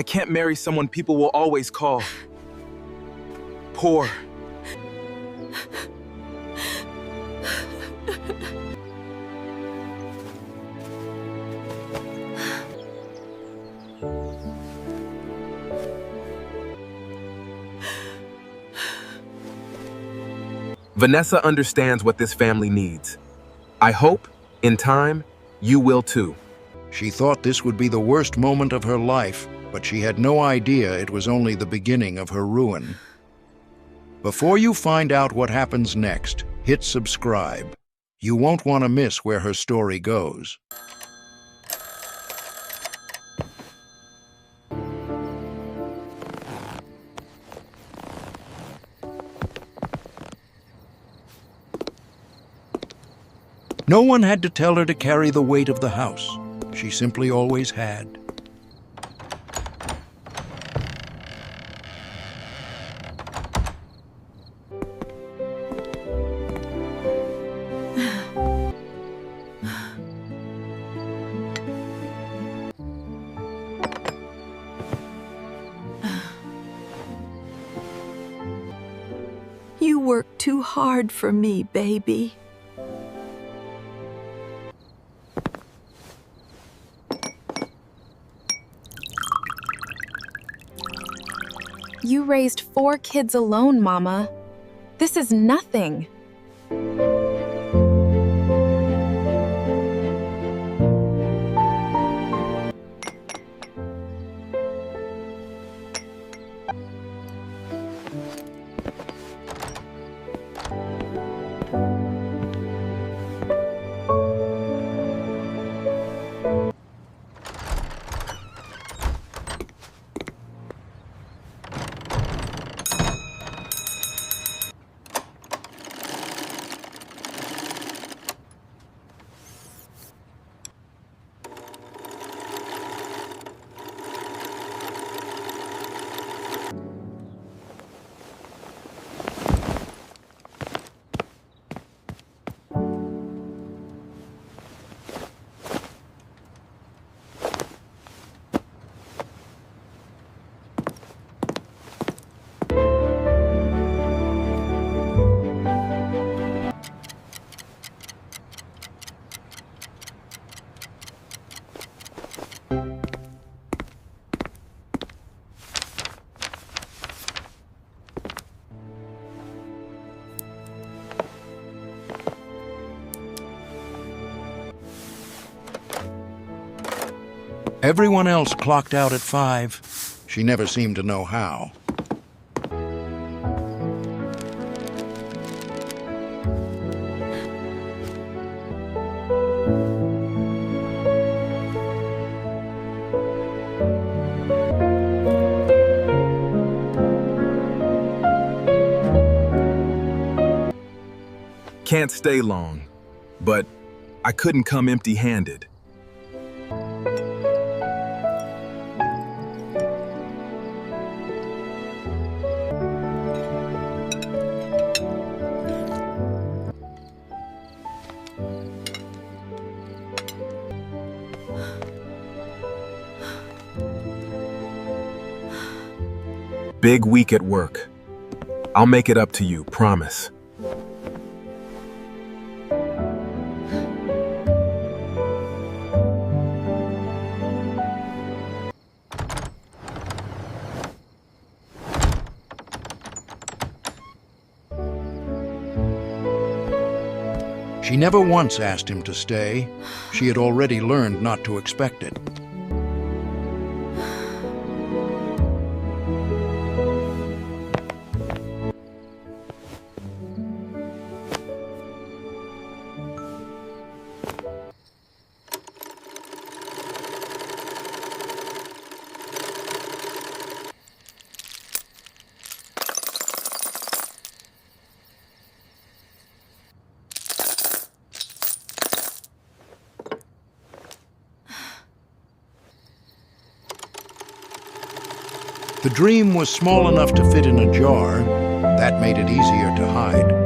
I can't marry someone people will always call poor. Vanessa understands what this family needs. I hope, in time, you will too. She thought this would be the worst moment of her life, but she had no idea it was only the beginning of her ruin. Before you find out what happens next, hit subscribe. You won't want to miss where her story goes. No one had to tell her to carry the weight of the house. She simply always had. You work too hard for me, baby. You raised 4 kids alone, Mama. This is nothing. Everyone else clocked out at 5. She never seemed to know how. Can't stay long, but I couldn't come empty-handed. Big week at work. I'll make it up to you, promise. She never once asked him to stay. She had already learned not to expect it. The dream was small enough to fit in a jar. That made it easier to hide.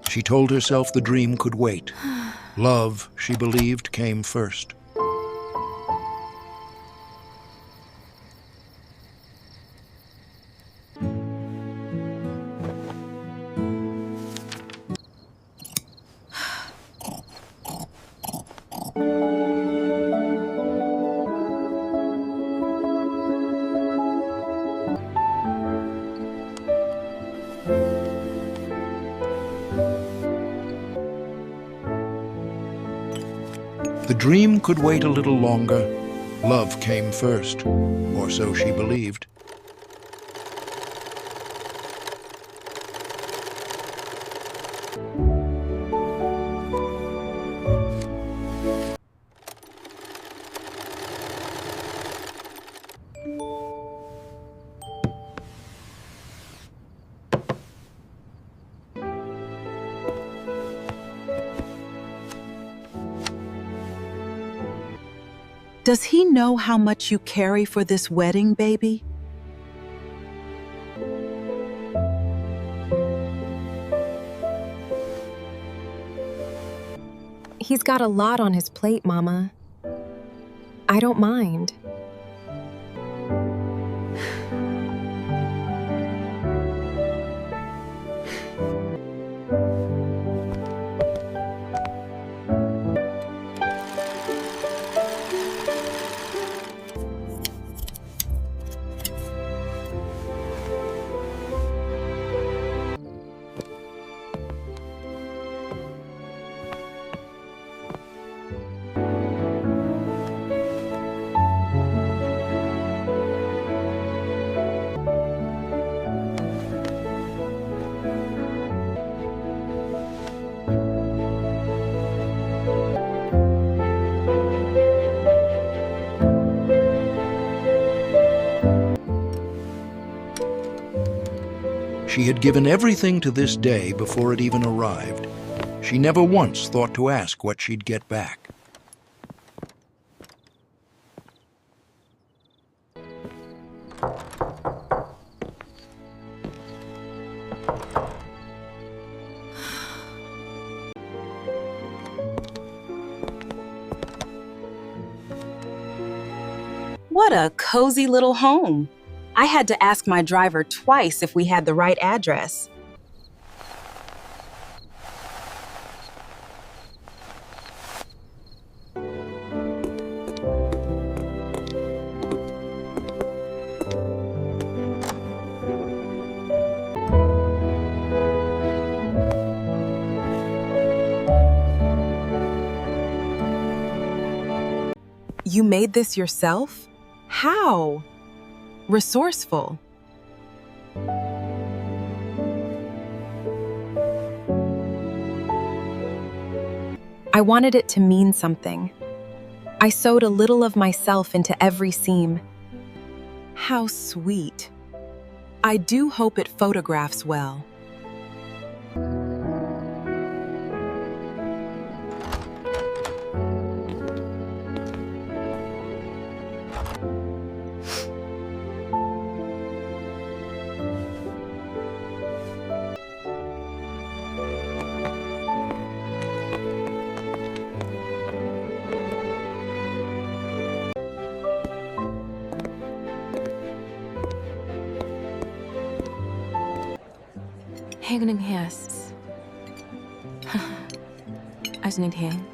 She told herself the dream could wait. Love, she believed, came first. The dream could wait a little longer. Love came first, or so she believed. Does he know how much you carry for this wedding, baby? He's got a lot on his plate, Mama. I don't mind. She had given everything to this day before it even arrived. She never once thought to ask what she'd get back. What a cozy little home. I had to ask my driver twice if we had the right address. You made this yourself? How? Resourceful. I wanted it to mean something. I sewed a little of myself into every seam. How sweet. I do hope it photographs well. Hängen Herz. Also nicht hängen.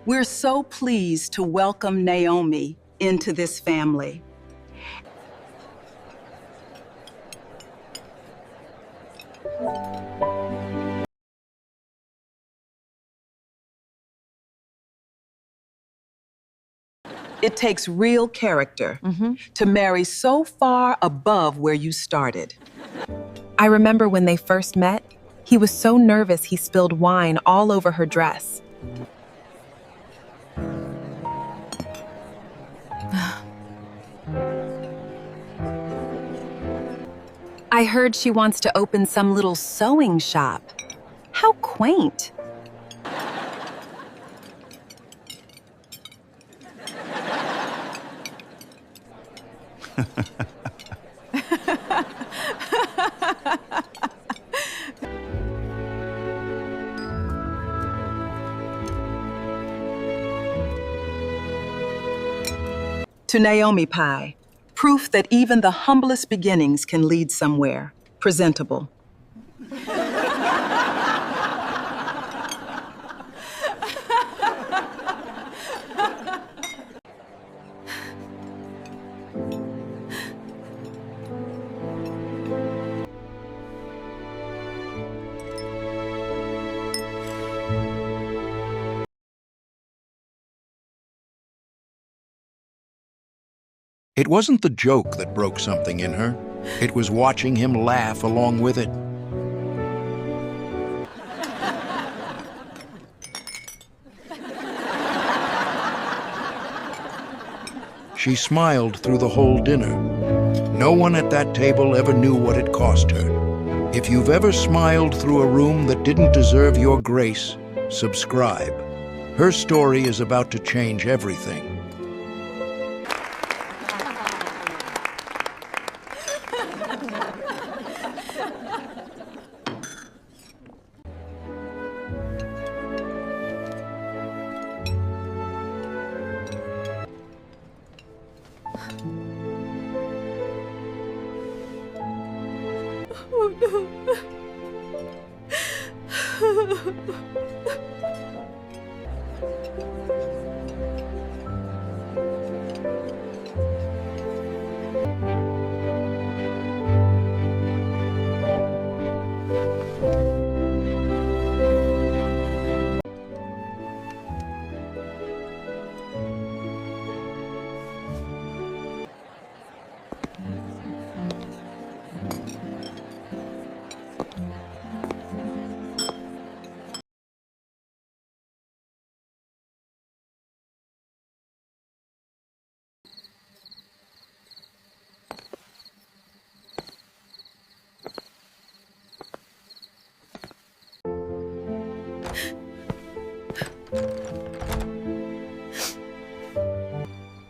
We're so pleased to welcome Naomi into this family. It takes real character to marry so far above where you started. I remember when they first met, he was so nervous he spilled wine all over her dress. I heard she wants to open some little sewing shop. How quaint. To Naomi Pie, proof that even the humblest beginnings can lead somewhere. Presentable. It wasn't the joke that broke something in her. It was watching him laugh along with it. She smiled through the whole dinner. No one at that table ever knew what it cost her. If you've ever smiled through a room that didn't deserve your grace, subscribe. Her story is about to change everything.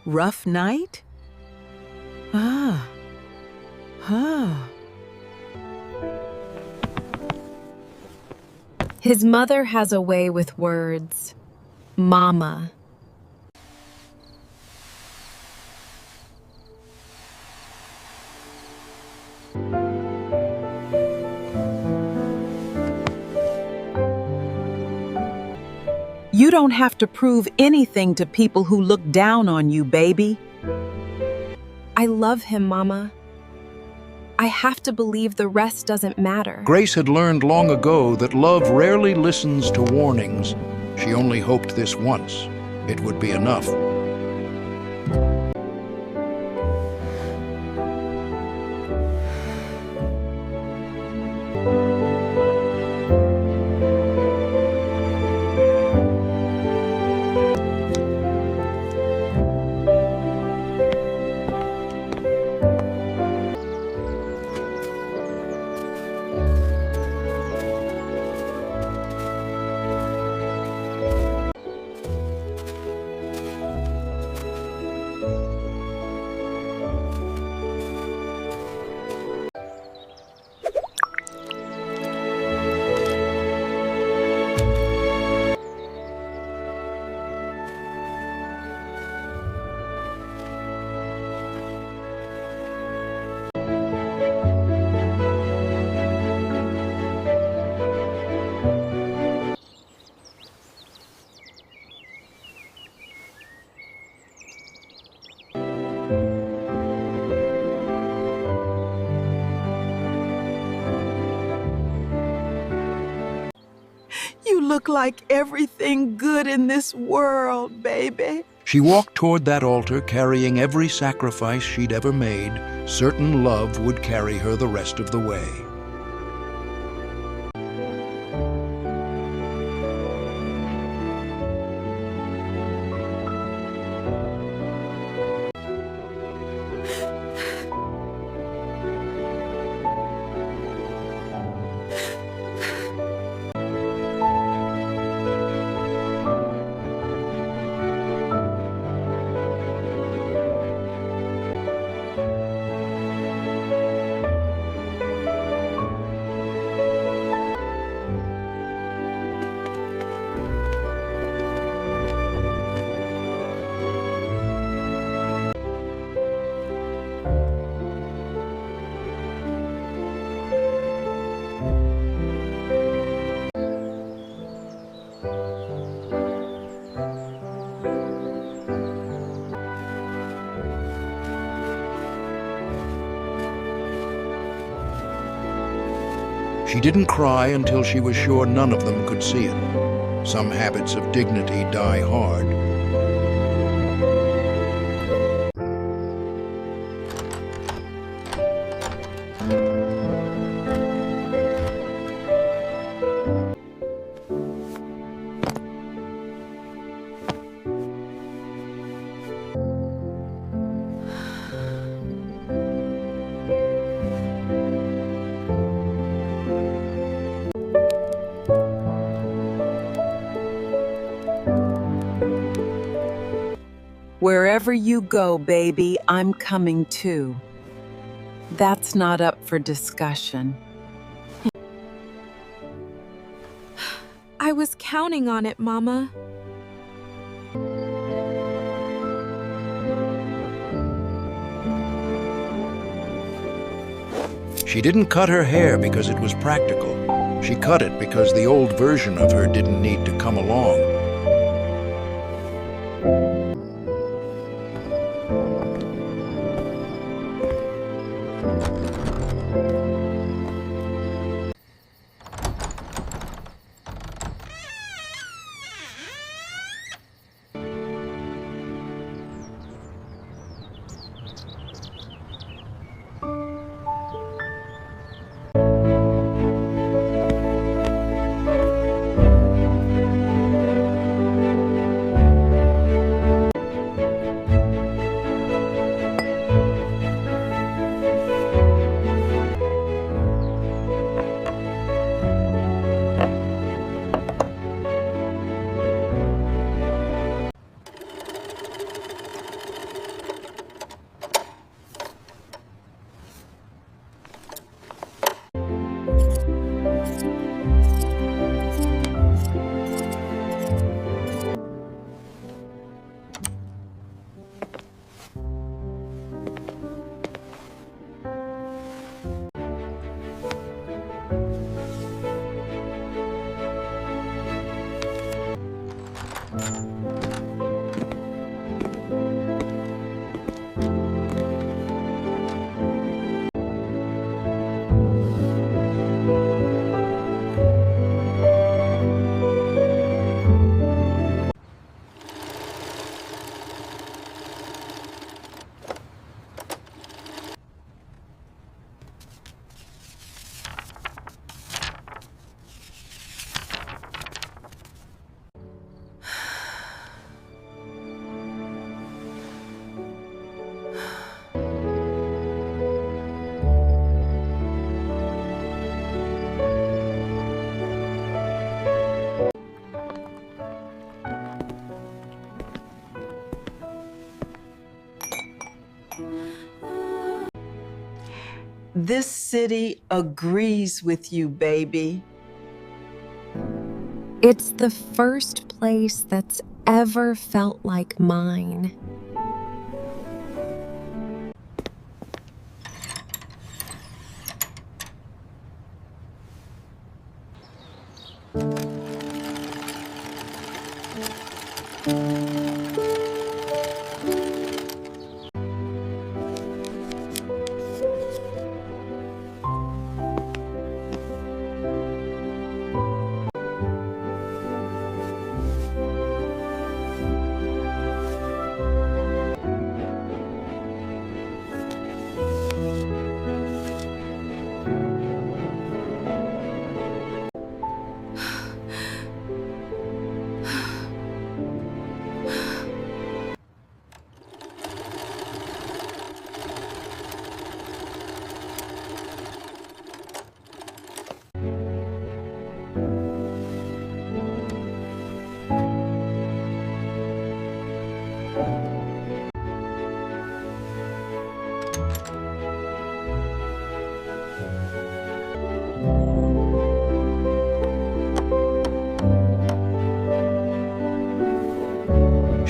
Rough night? Ah. His mother has a way with words. Mama. You don't have to prove anything to people who look down on you, baby. I love him, Mama. I have to believe the rest doesn't matter. Grace had learned long ago that love rarely listens to warnings. She only hoped this once. It would be enough. look like everything good in this world, baby. She walked toward that altar carrying every sacrifice she'd ever made, certain love would carry her the rest of the way. She didn't cry until she was sure none of them could see it. Some habits of dignity die hard. Wherever you go, baby, I'm coming too. That's not up for discussion. I was counting on it, Mama. She didn't cut her hair because it was practical. She cut it because the old version of her didn't need to come along. This city agrees with you, baby. It's the first place that's ever felt like mine.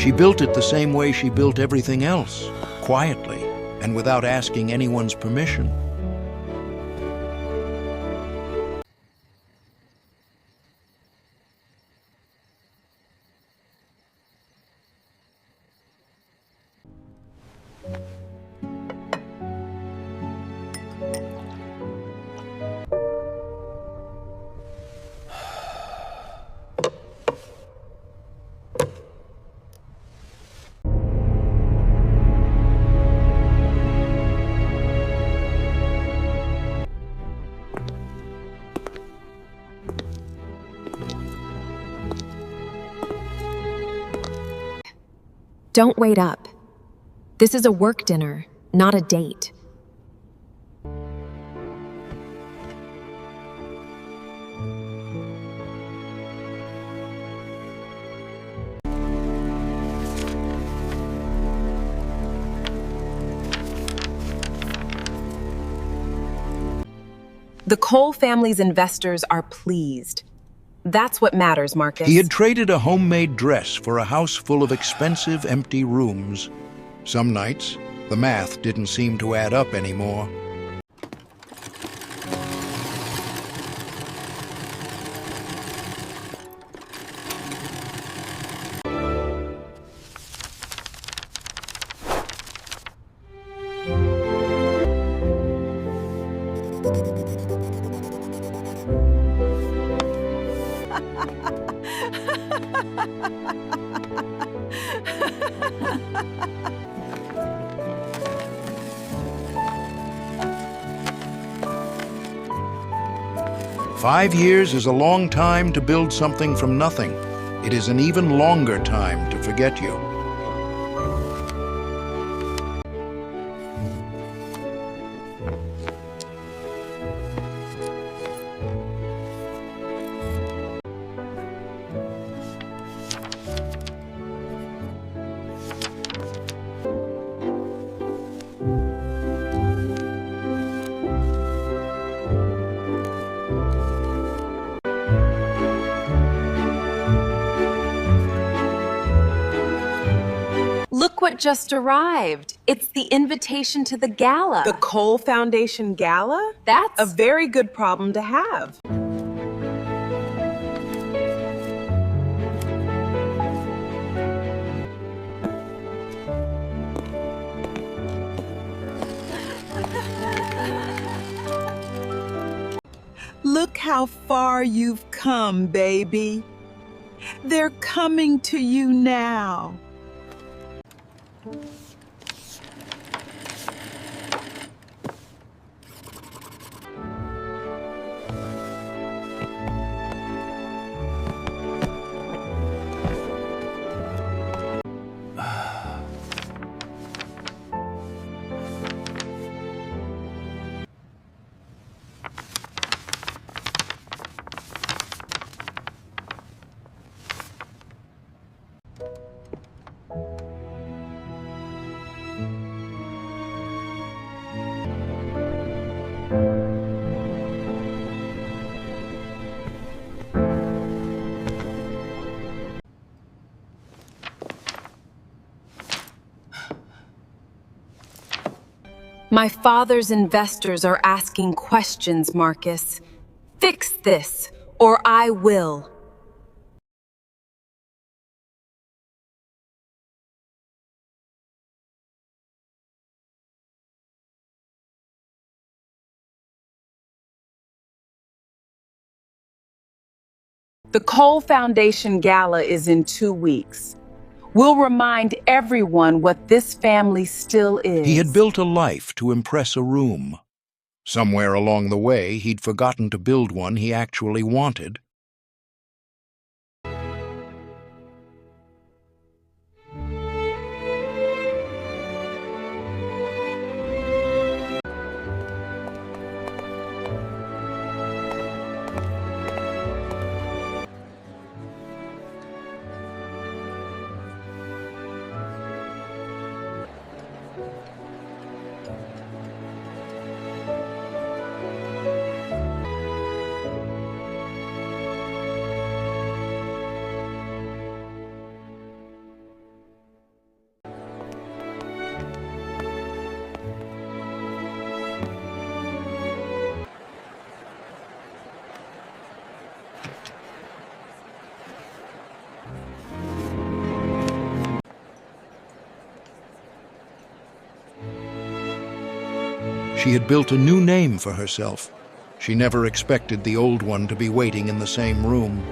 She built it the same way she built everything else, quietly and without asking anyone's permission. Don't wait up. This is a work dinner, not a date. The Cole family's investors are pleased. That's what matters, Marcus. He had traded a homemade dress for a house full of expensive, empty rooms. Some nights, the math didn't seem to add up anymore. Five years is a long time to build something from nothing. It is an even longer time to forget you. Look what just arrived. It's the invitation to the gala. The Cole Foundation Gala? That's A very good problem to have. Look how far you've come, baby. They're coming to you now. My father's investors are asking questions, Marcus. Fix this, or I will. The Cole Foundation Gala is in 2 weeks. We'll remind everyone what this family still is. He had built a life to impress a room. Somewhere along the way, he'd forgotten to build one he actually wanted. She had built a new name for herself. She never expected the old one to be waiting in the same room.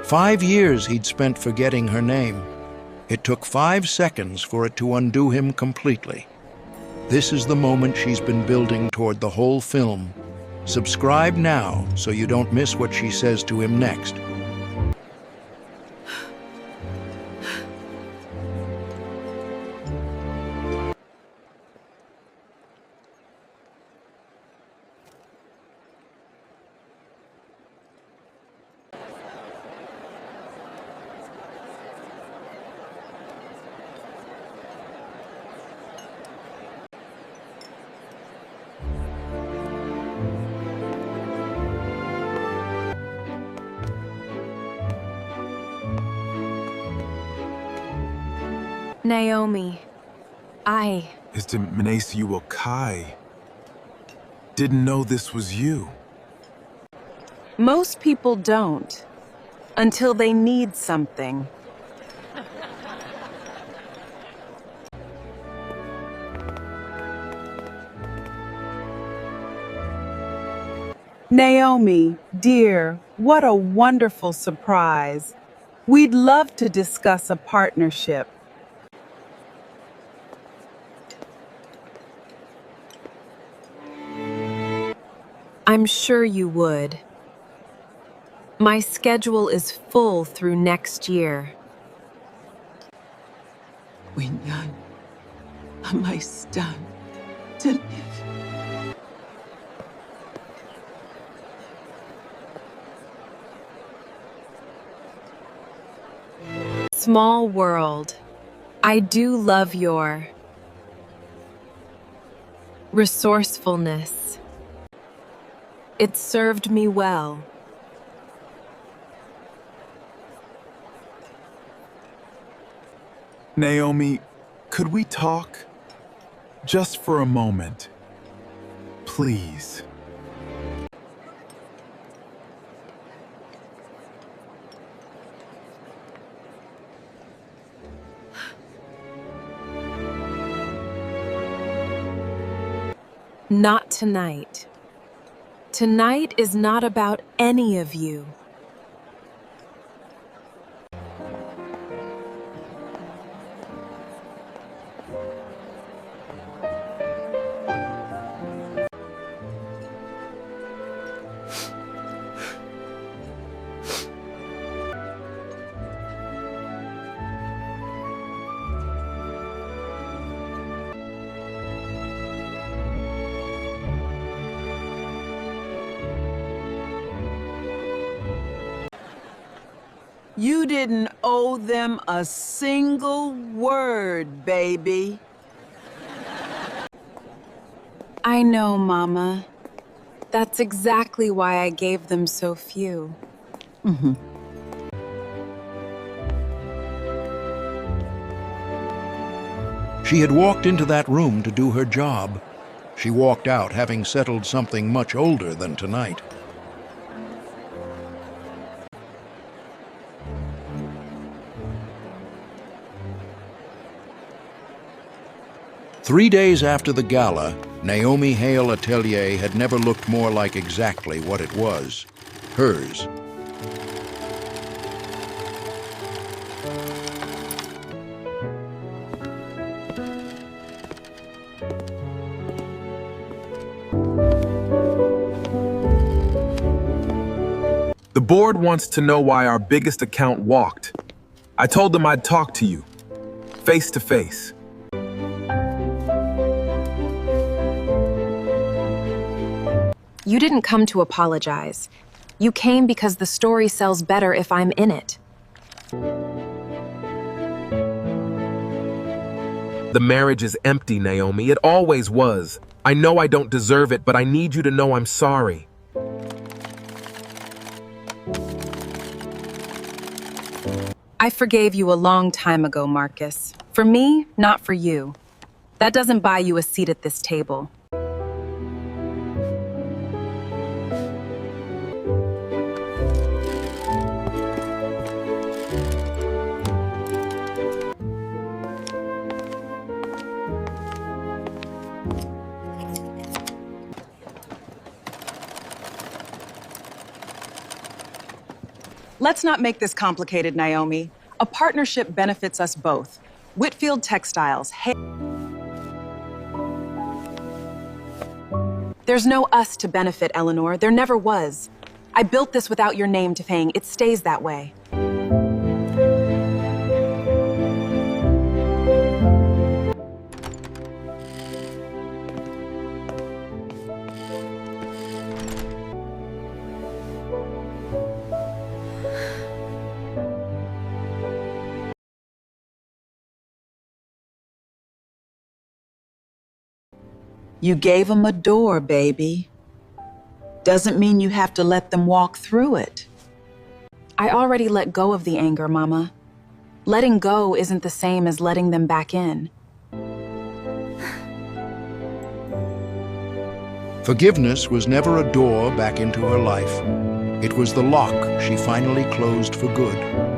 "5 years he'd spent forgetting her name. It took 5 seconds for it to undo him completely. This is the moment she's been building toward the whole film. Subscribe now so you don't miss what she says to him next." Naomi, Is to Mnasiu Kai. Didn't know this was you. Most people don't until they need something. Naomi, dear, what a wonderful surprise. We'd love to discuss a partnership. I'm sure you would. My schedule is full through next year. Winyan, amay stan, Tanif. Small world. I do love your resourcefulness. It served me well. Naomi, could we talk? Just for a moment. Please. Not tonight. Tonight is not about any of you. You didn't owe them a single word, baby. I know, Mama. That's exactly why I gave them so few. She had walked into that room to do her job. She walked out having settled something much older than tonight. Three days after the gala, Naomi Hale Atelier had never looked more like exactly what it was, hers. board wants to know why our biggest account walked. I told them I'd talk to you, face to face. You didn't come to apologize. You came because the story sells better if I'm in it. The marriage is empty, Naomi. It always was. I know I don't deserve it, but I need you to know I'm sorry. I forgave you a long time ago, Marcus. For me, not for you. That doesn't buy you a seat at this table. Let's not make this complicated, Naomi. A partnership benefits us both. Whitfield Textiles. There's no us to benefit, Eleanor. There never was. I built this without your name to Fang. It stays that way. You gave them a door, baby. Doesn't mean you have to let them walk through it. I already let go of the anger, Mama. Letting go isn't the same as letting them back in. Forgiveness was never a door back into her life. It was the lock she finally closed for good.